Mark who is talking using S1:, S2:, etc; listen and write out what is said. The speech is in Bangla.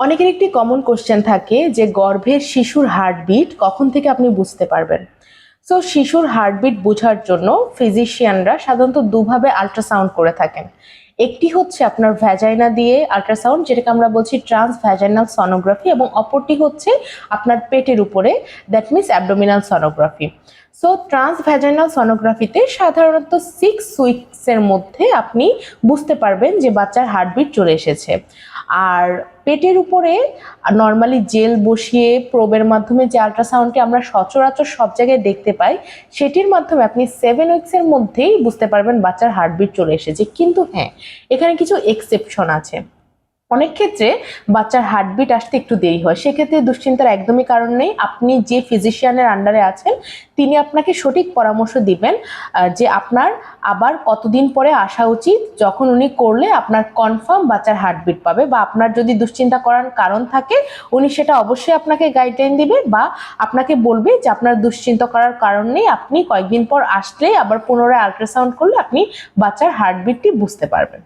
S1: অনেকের একটি কমন কোশ্চেন থাকে যে গর্ভের শিশুর হার্টবিট কখন থেকে আপনি বুঝতে পারবেন। সো শিশুর হার্টবিট বোঝার জন্য ফিজিশিয়ানরা সাধারণত দুভাবে আল্ট্রাসাউন্ড করে থাকেন। একটি হচ্ছে আপনার ভ্যাজাইনা দিয়ে আল্ট্রাসাউন্ড, যেটাকে আমরা বলছি ট্রান্স ভ্যাজাইনাল সনোগ্রাফি, এবং অপরটি হচ্ছে আপনার পেটের উপরে, that means abdominal sonography. So trans vaginal সনোগ্রাফিতে সাধারণত 6 উইকসের মধ্যে আপনি বুঝতে পারবেন যে বাচ্চার হার্টবিট চলে এসেছে। আর পেটের উপরে নর্মালি জেল বসিয়ে প্রোবের মাধ্যমে যে আল্ট্রাসাউন্ডটি আমরা সচরাচর সব জায়গায় দেখতে পাই, সেটির মাধ্যমে আপনি 7 উইকসের মধ্যেই বুঝতে পারবেন বাচ্চার হার্টবিট চলে এসেছে। কিন্তু হ্যাঁ, এখানে কিছু এক্সেপশন আছে। অনেক ক্ষেত্রে বাচ্চার হার্টবিট আসতে একটু দেরি হয়, সেক্ষেত্রে দুশ্চিন্তার একদমই কারণ নেই। আপনি যে ফিজিশিয়ানের আন্ডারে আছেন তিনি আপনাকে সঠিক পরামর্শ দিবেন যে আপনার আবার কতদিন পরে আসা উচিত, যখন উনি করলে আপনার কনফার্ম বাচ্চার হার্টবিট পাবে, বা আপনার যদি দুশ্চিন্তা করার কারণ থাকে উনি সেটা অবশ্যই আপনাকে গাইডলাইন দিবে, বা আপনাকে বলবে যে আপনার দুশ্চিন্তা করার কারণ নেই, আপনি কয়েকদিন পর আসলে আবার পুনরায় আল্ট্রাসাউন্ড করলে আপনি বাচ্চার হার্টবিটটি বুঝতে পারবেন।